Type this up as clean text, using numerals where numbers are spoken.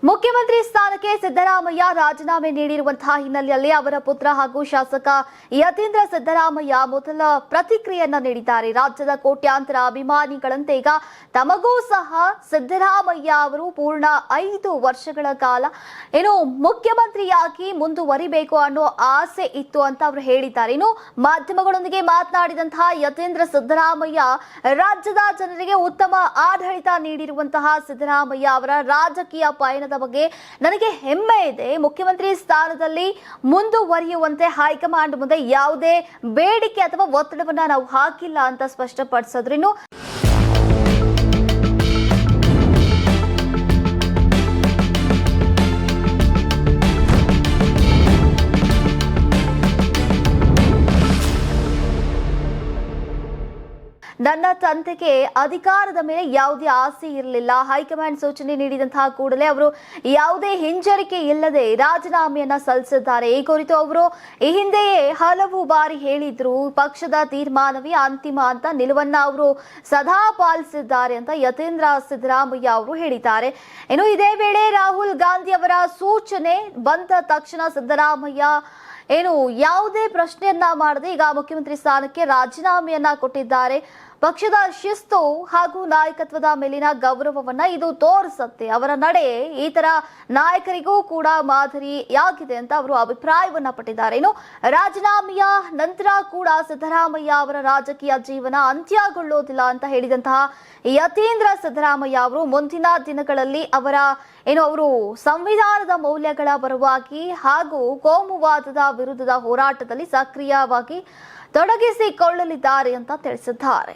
ಮುಖ್ಯಮಂತ್ರಿ ಸ್ಥಾನಕ್ಕೆ ಸಿದ್ದರಾಮಯ್ಯ ರಾಜೀನಾಮೆ ನೀಡಿರುವಂತಹ ಹಿನ್ನೆಲೆಯಲ್ಲಿ ಅವರ ಪುತ್ರ ಹಾಗೂ ಶಾಸಕ ಯತೀಂದ್ರ ಸಿದ್ದರಾಮಯ್ಯ ಮೊದಲ ಪ್ರತಿಕ್ರಿಯೆಯನ್ನ ನೀಡಿದ್ದಾರೆ. ರಾಜ್ಯದ ಕೋಟ್ಯಾಂತರ ಅಭಿಮಾನಿಗಳಂತೆ ಈಗ ತಮಗೂ ಸಹ ಸಿದ್ದರಾಮಯ್ಯ ಅವರು ಪೂರ್ಣ 5 ವರ್ಷಗಳ ಕಾಲ ಮುಖ್ಯಮಂತ್ರಿಯಾಗಿ ಮುಂದುವರಿಬೇಕು ಅನ್ನೋ ಆಸೆ ಇತ್ತು ಅಂತ ಅವರು ಹೇಳಿದ್ದಾರೆ. ಇನ್ನು ಮಾಧ್ಯಮಗಳೊಂದಿಗೆ ಮಾತನಾಡಿದಂತಹ ಯತೀಂದ್ರ ಸಿದ್ದರಾಮಯ್ಯ ರಾಜ್ಯದ ಜನರಿಗೆ ಉತ್ತಮ ಆಡಳಿತ ನೀಡಿರುವಂತಹ ಸಿದ್ದರಾಮಯ್ಯ ಅವರ ರಾಜಕೀಯ ಪಯಣದ ಬಗ್ಗೆ ನನಗೆ ಹೆಮ್ಮೆ ಇದೆ. ಮುಖ್ಯಮಂತ್ರಿ ಸ್ಥಾನದಲ್ಲಿ ಮುಂದುವರಿಯುವಂತೆ ಹೈಕಮಾಂಡ್ ಮುಂದೆ ಯಾವುದೇ ಬೇಡಿಕೆ ಅಥವಾ ಒತ್ತಡವನ್ನ ನಾವು ಹಾಕಿಲ್ಲ ಅಂತ ಸ್ಪಷ್ಟಪಡಿಸಿದ್ರು. ಇನ್ನು ನನ್ನ ತಂದೆಗೆ ಅಧಿಕಾರದ ಮೇಲೆ ಯಾವುದೇ ಆಸೆ ಇರಲಿಲ್ಲ. ಹೈಕಮಾಂಡ್ ಸೂಚನೆ ನೀಡಿದಂತಹ ಕೂಡಲೇ ಅವರು ಯಾವುದೇ ಹಿಂಜರಿಕೆ ಇಲ್ಲದೆ ರಾಜೀನಾಮೆಯನ್ನ ಸಲ್ಲಿಸಿದ್ದಾರೆ. ಈ ಕುರಿತು ಅವರು ಈ ಹಿಂದೆಯೇ ಹಲವು ಬಾರಿ ಹೇಳಿದ್ರು. ಪಕ್ಷದ ತೀರ್ಮಾನವೇ ಅಂತಿಮ ಅಂತ ನಿಲುವನ್ನ ಅವರು ಸದಾ ಪಾಲಿಸಿದ್ದಾರೆ ಅಂತ ಯತೀಂದ್ರ ಸಿದ್ದರಾಮಯ್ಯ ಅವರು ಹೇಳಿದ್ದಾರೆ. ಇನ್ನು ಇದೇ ವೇಳೆ ರಾಹುಲ್ ಗಾಂಧಿ ಅವರ ಸೂಚನೆ ಬಂದ ತಕ್ಷಣ ಸಿದ್ದರಾಮಯ್ಯ ಯಾವುದೇ ಪ್ರಶ್ನೆಯನ್ನ ಮಾಡದೆ ಈಗ ಮುಖ್ಯಮಂತ್ರಿ ಸ್ಥಾನಕ್ಕೆ ರಾಜೀನಾಮೆಯನ್ನ ಕೊಟ್ಟಿದ್ದಾರೆ. ಪಕ್ಷದ ಶಿಸ್ತು ಹಾಗೂ ನಾಯಕತ್ವದ ಮೇಲಿನ ಗೌರವವನ್ನ ಇದು ತೋರಿಸುತ್ತೆ. ಅವರ ನಡೆ ಈ ತರ ನಾಯಕರಿಗೂ ಕೂಡ ಮಾದರಿಯಾಗಿದೆ ಅಂತ ಅವರು ಅಭಿಪ್ರಾಯವನ್ನ ಪಟ್ಟಿದ್ದಾರೆ. ಇನ್ನು ರಾಜೀನಾಮೆಯ ನಂತರ ಕೂಡ ಸಿದ್ದರಾಮಯ್ಯ ಅವರ ರಾಜಕೀಯ ಜೀವನ ಅಂತ್ಯಗೊಳ್ಳೋದಿಲ್ಲ ಅಂತ ಹೇಳಿದಂತಹ ಯತೀಂದ್ರ ಸಿದ್ದರಾಮಯ್ಯ ಅವರು ಮುಂದಿನ ದಿನಗಳಲ್ಲಿ ಅವರು ಸಂವಿಧಾನದ ಮೌಲ್ಯಗಳ ಪರವಾಗಿ ಹಾಗೂ ಕೋಮುವಾದದ ವಿರುದ್ಧದ ಹೋರಾಟದಲ್ಲಿ ಸಕ್ರಿಯವಾಗಿ ತೊಡಗಿಸಿಕೊಳ್ಳಲಿದ್ದಾರೆ ಅಂತ ತಿಳಿಸಿದ್ದಾರೆ.